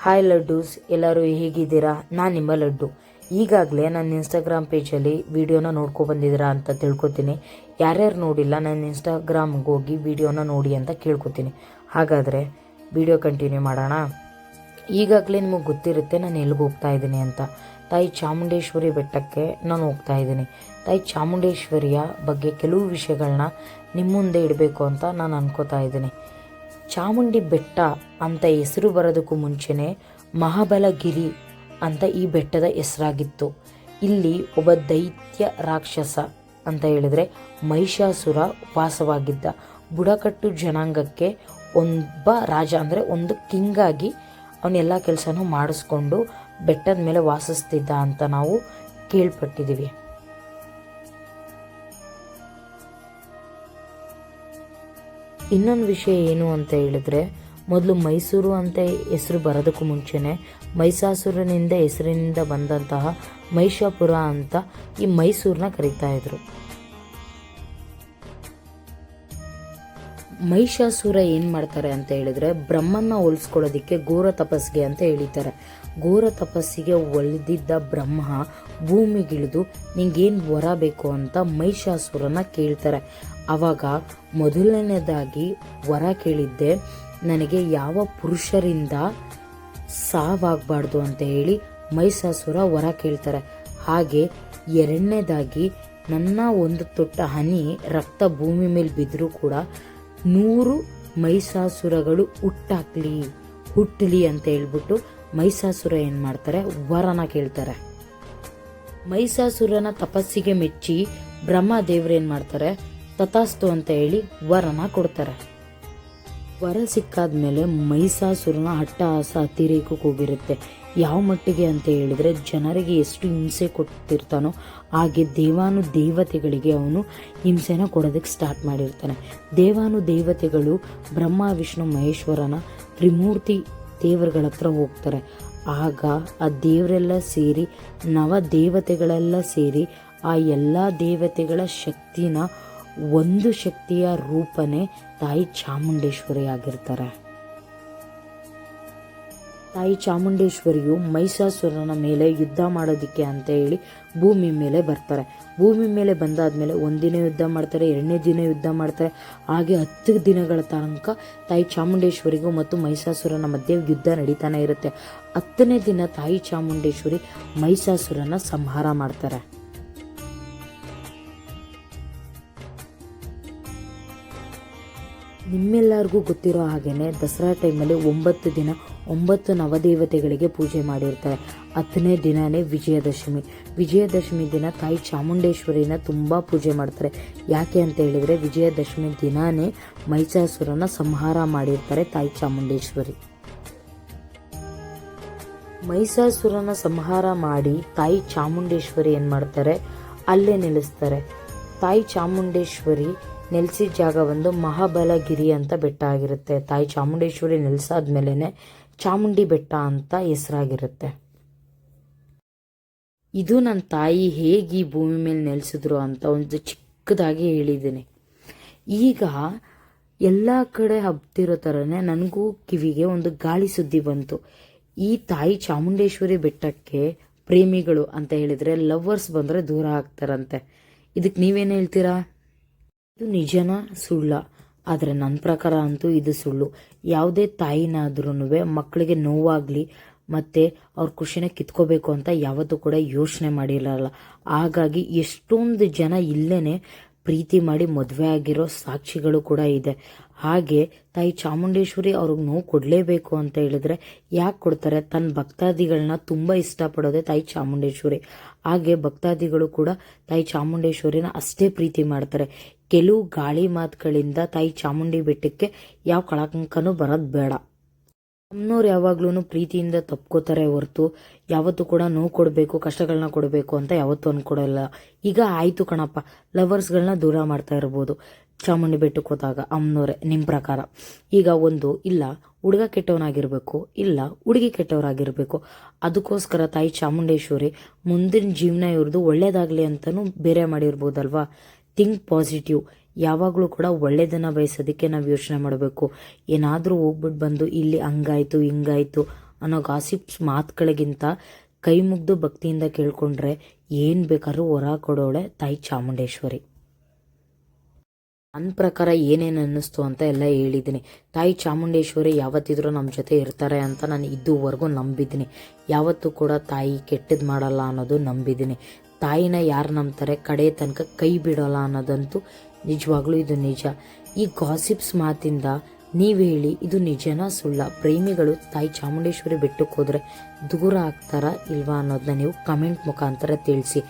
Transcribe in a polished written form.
Hi laddoos, ಎಲ್ಲರೂ ಹೇಗಿದ್ದೀರಾ? ನಾನು ನಿಮ್ಮ ಲಡ್ಡು. ಈಗಾಗಲೇ ನನ್ನ ಇನ್ಸ್ಟಾಗ್ರಾಮ್ ಪೇಜಲ್ಲಿ ವಿಡಿಯೋನ ಬಂದಿದ್ದೀರಾ ಅಂತ ತಿಳ್ಕೊತೀನಿ. ಯಾರ್ಯಾರು ನೋಡಿಲ್ಲ ನನ್ನ ಇನ್ಸ್ಟಾಗ್ರಾಮ್ಗೆ ಹೋಗಿ ವಿಡಿಯೋನ ನೋಡಿ ಅಂತ ಕೇಳ್ಕೊತೀನಿ. ಹಾಗಾದರೆ ವಿಡಿಯೋ ಕಂಟಿನ್ಯೂ ಮಾಡೋಣ. ಈಗಾಗಲೇ ನಿಮಗೆ ಗೊತ್ತಿರುತ್ತೆ ನಾನು ಎಲ್ಲಿಗೆ ಹೋಗ್ತಾ ಇದ್ದೀನಿ ಅಂತ. ತಾಯಿ ಚಾಮುಂಡೇಶ್ವರಿ ಬೆಟ್ಟಕ್ಕೆ ನಾನು ಹೋಗ್ತಾ ಇದ್ದೀನಿ. ತಾಯಿ ಚಾಮುಂಡೇಶ್ವರಿಯ ಬಗ್ಗೆ ಕೆಲವು ವಿಷಯಗಳನ್ನ ನಿಮ್ಮ ಮುಂದೆ ಇಡಬೇಕು ಅಂತ ನಾನು ಅನ್ಕೋತಾ ಇದ್ದೀನಿ. ಚಾಮುಂಡಿ ಬೆಟ್ಟ ಅಂತ ಹೆಸರು ಬರೋದಕ್ಕೂ ಮುಂಚೆನೇ ಮಹಾಬಲಗಿರಿ ಅಂತ ಈ ಬೆಟ್ಟದ ಹೆಸರಾಗಿತ್ತು. ಇಲ್ಲಿ ಒಬ್ಬ ದೈತ್ಯ ರಾಕ್ಷಸ ಅಂತ ಹೇಳಿದ್ರೆ ಮಹಿಷಾಸುರ ವಾಸವಾಗಿದ್ದ. ಬುಡಕಟ್ಟು ಜನಾಂಗಕ್ಕೆ ಒಬ್ಬ ರಾಜ ಅಂದರೆ ಒಂದು ಕಿಂಗ್ ಆಗಿ ಅವನೆಲ್ಲ ಕೆಲಸನೂ ಮಾಡಿಸ್ಕೊಂಡು ಬೆಟ್ಟದ ಮೇಲೆ ವಾಸಿಸ್ತಿದ್ದ ಅಂತ ನಾವು ಕೇಳ್ಪಟ್ಟಿದ್ದೀವಿ. ಇನ್ನೊಂದು ವಿಷಯ ಏನು ಅಂತ ಹೇಳಿದ್ರೆ, ಮೊದಲು ಮೈಸೂರು ಅಂತ ಹೆಸರು ಬರೋದಕ್ಕೂ ಮುಂಚೆನೆ ಮಹಿಷಾಸುರನಿಂದ ಹೆಸರಿನಿಂದ ಬಂದಂತಹ ಮಹಿಷಾಪುರ ಅಂತ ಈ ಮೈಸೂರನ್ನ ಕರೀತಾ ಇದ್ರು. ಮಹಿಷಾಸುರ ಏನು ಮಾಡ್ತಾರೆ ಅಂತ ಹೇಳಿದ್ರೆ, ಬ್ರಹ್ಮನ್ನ ಹೋಲಿಸ್ಕೊಳ್ಳೋದಿಕ್ಕೆ ಘೋರ ತಪಸ್ಸಿಗೆ ಅಂತ ಹೇಳಿದ್ದಾರೆ. ಘೋರ ತಪಸ್ಸಿಗೆ ಒಲಿದಿದ್ದ ಬ್ರಹ್ಮ ಭೂಮಿಗಿಳಿದು ನಿಂಗೇನು ವರ ಬೇಕು ಅಂತ ಮಹಿಷಾಸುರನ ಕೇಳ್ತಾರೆ. ಆವಾಗ ಮೊದಲನೇದಾಗಿ ವರ ಕೇಳಿದ್ದೆ, ನನಗೆ ಯಾವ ಪುರುಷರಿಂದ ಸಾವಾಗಬಾರ್ದು ಅಂತ ಹೇಳಿ ಮಹಿಷಾಸುರ ವರ ಕೇಳ್ತಾರೆ. ಹಾಗೆ ಎರಡನೇದಾಗಿ ನನ್ನ ಒಂದು ತೊಟ್ಟ ಹನಿ ರಕ್ತ ಭೂಮಿ ಮೇಲೆ ಬಿದ್ದರೂ ಕೂಡ 100 ಮಹಿಷಾಸುರಗಳು ಹುಟ್ಟಲಿ ಅಂತ ಹೇಳ್ಬಿಟ್ಟು ಮಹಿಷಾಸುರ ಏನು ಮಾಡ್ತಾರೆ, ವರನ ಕೇಳ್ತಾರೆ. ಮಹಿಷಾಸುರನ ತಪಸ್ಸಿಗೆ ಮೆಚ್ಚಿ ಬ್ರಹ್ಮ ದೇವ್ರು ಏನು ಮಾಡ್ತಾರೆ, ತಥಾಸ್ತು ಅಂತ ಹೇಳಿ ವರನ ಕೊಡ್ತಾರೆ. ವರ ಸಿಕ್ಕಾದ್ಮೇಲೆ ಮಹಿಷಾಸುರನ ಹಟ್ಟಹಾಸ ಅತಿರೇಕಕ್ಕೆ ಹೋಗಿರುತ್ತೆ. ಯಾವ ಮಟ್ಟಿಗೆ ಅಂತ ಹೇಳಿದ್ರೆ, ಜನರಿಗೆ ಎಷ್ಟು ಹಿಂಸೆ ಕೊಡ್ತಿರ್ತಾನೋ ಹಾಗೆ ದೇವತೆಗಳಿಗೆ ಅವನು ಹಿಂಸೆನ ಕೊಡೋದಕ್ಕೆ ಸ್ಟಾರ್ಟ್ ಮಾಡಿರ್ತಾನೆ. ದೇವತೆಗಳು ಬ್ರಹ್ಮ ವಿಷ್ಣು ಮಹೇಶ್ವರನ ತ್ರಿಮೂರ್ತಿ ದೇವರುಗಳ ಹತ್ರ ಹೋಗ್ತಾರೆ. ಆಗ ಆ ದೇವರೆಲ್ಲ ಸೇರಿ ನವದೇವತೆಗಳೆಲ್ಲ ಸೇರಿ ಆ ಎಲ್ಲ ದೇವತೆಗಳ ಶಕ್ತಿನ ಒಂದು ಶಕ್ತಿಯ ರೂಪನೇ ತಾಯಿ ಚಾಮುಂಡೇಶ್ವರಿ ಆಗಿರ್ತಾರೆ. ತಾಯಿ ಚಾಮುಂಡೇಶ್ವರಿಯು ಮಹಿಷಾಸುರನ ಮೇಲೆ ಯುದ್ಧ ಮಾಡೋದಿಕ್ಕೆ ಅಂತ ಹೇಳಿ ಭೂಮಿ ಮೇಲೆ ಬರ್ತಾರೆ. ಭೂಮಿ ಮೇಲೆ ಬಂದಾದ್ಮೇಲೆ ಒಂದಿನ ಯುದ್ಧ ಮಾಡ್ತಾರೆ, 2ನೇ ದಿನ ಯುದ್ಧ ಮಾಡ್ತಾರೆ. ಹಾಗೆ 10 ದಿನಗಳ ತನಕ ತಾಯಿ ಚಾಮುಂಡೇಶ್ವರಿಗೂ ಮತ್ತು ಮಹಿಷಾಸುರನ ಮಧ್ಯೆ ಯುದ್ಧ ನಡೀತಾನೆ ಇರುತ್ತೆ. 10ನೇ ದಿನ ತಾಯಿ ಚಾಮುಂಡೇಶ್ವರಿ ಮಹಿಷಾಸುರನ ಸಂಹಾರ ಮಾಡ್ತಾರೆ. ನಿಮ್ಮೆಲ್ಲರಿಗೂ ಗೊತ್ತಿರೋ ಹಾಗೇನೆ ದಸರಾ ಟೈಮಲ್ಲಿ 9 ದಿನ 9 ನವದೇವತೆಗಳಿಗೆ ಪೂಜೆ ಮಾಡಿರ್ತಾರೆ. 10ನೇ ದಿನನೇ ವಿಜಯದಶಮಿ ದಿನ ತಾಯಿ ಚಾಮುಂಡೇಶ್ವರಿನ ತುಂಬ ಪೂಜೆ ಮಾಡ್ತಾರೆ. ಯಾಕೆ ಅಂತ ಹೇಳಿದ್ರೆ, ವಿಜಯದಶಮಿ ದಿನಾನೇ ಮಹಿಷಾಸುರನ ಸಂಹಾರ ಮಾಡಿರ್ತಾರೆ ತಾಯಿ ಚಾಮುಂಡೇಶ್ವರಿ. ಮಹಿಷಾಸುರನ ಸಂಹಾರ ಮಾಡಿ ತಾಯಿ ಚಾಮುಂಡೇಶ್ವರಿ ಏನು ಮಾಡ್ತಾರೆ, ಅಲ್ಲೇ ನಿಲ್ಲಿಸ್ತಾರೆ. ತಾಯಿ ಚಾಮುಂಡೇಶ್ವರಿ ನೆಲೆಸಿದ ಜಾಗ ಒಂದು ಮಹಾಬಲಗಿರಿ ಅಂತ ಬೆಟ್ಟ ಆಗಿರುತ್ತೆ. ತಾಯಿ ಚಾಮುಂಡೇಶ್ವರಿ ನೆಲೆಸಾದ್ಮೇಲೆ ಚಾಮುಂಡಿ ಬೆಟ್ಟ ಅಂತ ಹೆಸರಾಗಿರುತ್ತೆ. ಇದು ನನ್ನ ತಾಯಿ ಹೇಗೆ ಈ ಭೂಮಿ ಮೇಲೆ ನೆಲೆಸಿದ್ರು ಅಂತ ಒಂದು ಚಿಕ್ಕದಾಗಿ ಹೇಳಿದ್ದೀನಿ. ಈಗ ಎಲ್ಲ ಕಡೆ ಹಬ್ತಿರೋ ಥರನೇ ನನಗೂ ಕಿವಿಗೆ ಒಂದು ಗಾಳಿ ಸುದ್ದಿ ಬಂತು. ಈ ತಾಯಿ ಚಾಮುಂಡೇಶ್ವರಿ ಬೆಟ್ಟಕ್ಕೆ ಪ್ರೇಮಿಗಳು ಅಂತ ಹೇಳಿದ್ರೆ ಲವ್ವರ್ಸ್ ಬಂದರೆ ದೂರ ಆಗ್ತಾರಂತೆ. ಇದಕ್ಕೆ ನೀವೇನು ಹೇಳ್ತೀರಾ? ಇದು ನಿಜನ ಸುಳ್ಳ? ಆದರೆ ನನ್ನ ಪ್ರಕಾರ ಅಂತೂ ಇದು ಸುಳ್ಳು. ಯಾವುದೇ ತಾಯಿನಾದ್ರೂ ಮಕ್ಕಳಿಗೆ ನೋವಾಗಲಿ ಮತ್ತು ಅವ್ರ ಖುಷಿನ ಕಿತ್ಕೋಬೇಕು ಅಂತ ಯಾವತ್ತೂ ಕೂಡ ಯೋಚನೆ ಮಾಡಿರಲ್ಲ. ಹಾಗಾಗಿ ಎಷ್ಟೊಂದು ಜನ ಇಲ್ಲೇ ಪ್ರೀತಿ ಮಾಡಿ ಮದುವೆ ಆಗಿರೋ ಸಾಕ್ಷಿಗಳು ಕೂಡ ಇದೆ. ಹಾಗೆ ತಾಯಿ ಚಾಮುಂಡೇಶ್ವರಿ ಅವ್ರಿಗೆ ನೋವು ಕೊಡಲೇಬೇಕು ಅಂತ ಹೇಳಿದ್ರೆ ಯಾಕೆ ಕೊಡ್ತಾರೆ? ತನ್ನ ಭಕ್ತಾದಿಗಳನ್ನ ತುಂಬ ಇಷ್ಟಪಡೋದೆ ತಾಯಿ ಚಾಮುಂಡೇಶ್ವರಿ. ಹಾಗೆ ಭಕ್ತಾದಿಗಳು ಕೂಡ ತಾಯಿ ಚಾಮುಂಡೇಶ್ವರಿನ ಅಷ್ಟೇ ಪ್ರೀತಿ ಮಾಡ್ತಾರೆ. ಕೆಲವು ಗಾಳಿ ಮಾತುಗಳಿಂದ ತಾಯಿ ಚಾಮುಂಡಿ ಬೆಟ್ಟಕ್ಕೆ ಯಾವ ಕಳಂಕನೂ ಬರೋದು ಬೇಡ. ನಮ್ಮನವ್ರು ಯಾವಾಗ್ಲೂ ಪ್ರೀತಿಯಿಂದ ತಪ್ಕೋತಾರೆ ಹೊರತು ಯಾವತ್ತೂ ಕೂಡ ನೋವು ಕೊಡಬೇಕು, ಕಷ್ಟಗಳನ್ನ ಕೊಡಬೇಕು ಅಂತ ಯಾವತ್ತೂ ಅನ್ಕೊಡಲ್ಲ. ಈಗ ಆಯ್ತು ಕಣಪ್ಪ, ಲವರ್ಸ್ಗಳನ್ನ ದೂರ ಮಾಡ್ತಾ ಇರ್ಬೋದು ಚಾಮುಂಡಿ ಬೆಟ್ಟಕ್ಕೆ ಹೋದಾಗ ಅಮ್ಮನವ್ರೆ. ನಿಮ್ಮ ಪ್ರಕಾರ ಈಗ ಇಲ್ಲ ಹುಡುಗ ಕೆಟ್ಟವನಾಗಿರ್ಬೇಕು, ಇಲ್ಲ ಹುಡುಗಿ ಕೆಟ್ಟವರಾಗಿರ್ಬೇಕು. ಅದಕ್ಕೋಸ್ಕರ ತಾಯಿ ಚಾಮುಂಡೇಶ್ವರಿ ಮುಂದಿನ ಜೀವನ ಇವ್ರದ್ದು ಒಳ್ಳೇದಾಗ್ಲಿ ಅಂತಲೂ ಬೇರೆ ಮಾಡಿರ್ಬೋದಲ್ವಾ. Think positive. ಯಾವಾಗಲೂ ಕೂಡ ಒಳ್ಳೆಯದನ್ನು ಬಯಸೋದಕ್ಕೆ ನಾವು ಯೋಚನೆ ಮಾಡಬೇಕು. ಏನಾದರೂ ಹೋಗ್ಬಿಟ್ಟು ಬಂದು ಇಲ್ಲಿ ಹಂಗಾಯ್ತು ಹಿಂಗಾಯ್ತು ಅನ್ನೋ ಗಾಸಿಪ್ಸ್ ಮಾತುಗಳಿಗಿಂತ ಕೈ ಮುಗ್ದು ಭಕ್ತಿಯಿಂದ ಕೇಳ್ಕೊಂಡ್ರೆ ಏನು ಬೇಕಾದ್ರೂ ವರ ಕೊಡೋಳೆ ತಾಯಿ ಚಾಮುಂಡೇಶ್ವರಿ. ನನ್ನ ಪ್ರಕಾರ ಏನೇನು ಅನ್ನಿಸ್ತು ಅಂತ ಎಲ್ಲ ಹೇಳಿದ್ದೀನಿ. ತಾಯಿ ಚಾಮುಂಡೇಶ್ವರಿ ಯಾವತ್ತಿದ್ರೂ ನಮ್ಮ ಜೊತೆ ಇರ್ತಾರೆ ಅಂತ ನಾನು ಇದುವರೆಗೂ ನಂಬಿದ್ದೀನಿ. ಯಾವತ್ತೂ ಕೂಡ ತಾಯಿ ಕೆಟ್ಟದ್ದು ಮಾಡಲ್ಲ ಅನ್ನೋದು ನಂಬಿದ್ದೀನಿ. ತಾಯಿನ ಯಾರು ನಂಬ್ತಾರೆ ಕಡೆ ತನಕ ಕೈ ಬಿಡೋಲ್ಲ ಅನ್ನೋದಂತೂ ನಿಜವಾಗ್ಲೂ ಇದು ನಿಜ. ಈ ಗಾಸಿಪ್ಸ್ ಮಾತಿಂದ ನೀವು ಹೇಳಿ, ಇದು ನಿಜನಾ ಸುಳ್ಳ? ಪ್ರೇಮಿಗಳು ತಾಯಿ ಚಾಮುಂಡೇಶ್ವರಿ ಬೆಟ್ಟಕ್ಕೆ ಹೋದರೆ ದೂರ ಆಗ್ತಾರಾ ಇಲ್ವಾ ಅನ್ನೋದನ್ನ ನೀವು ಕಮೆಂಟ್ ಮುಖಾಂತರ ತಿಳಿಸಿ.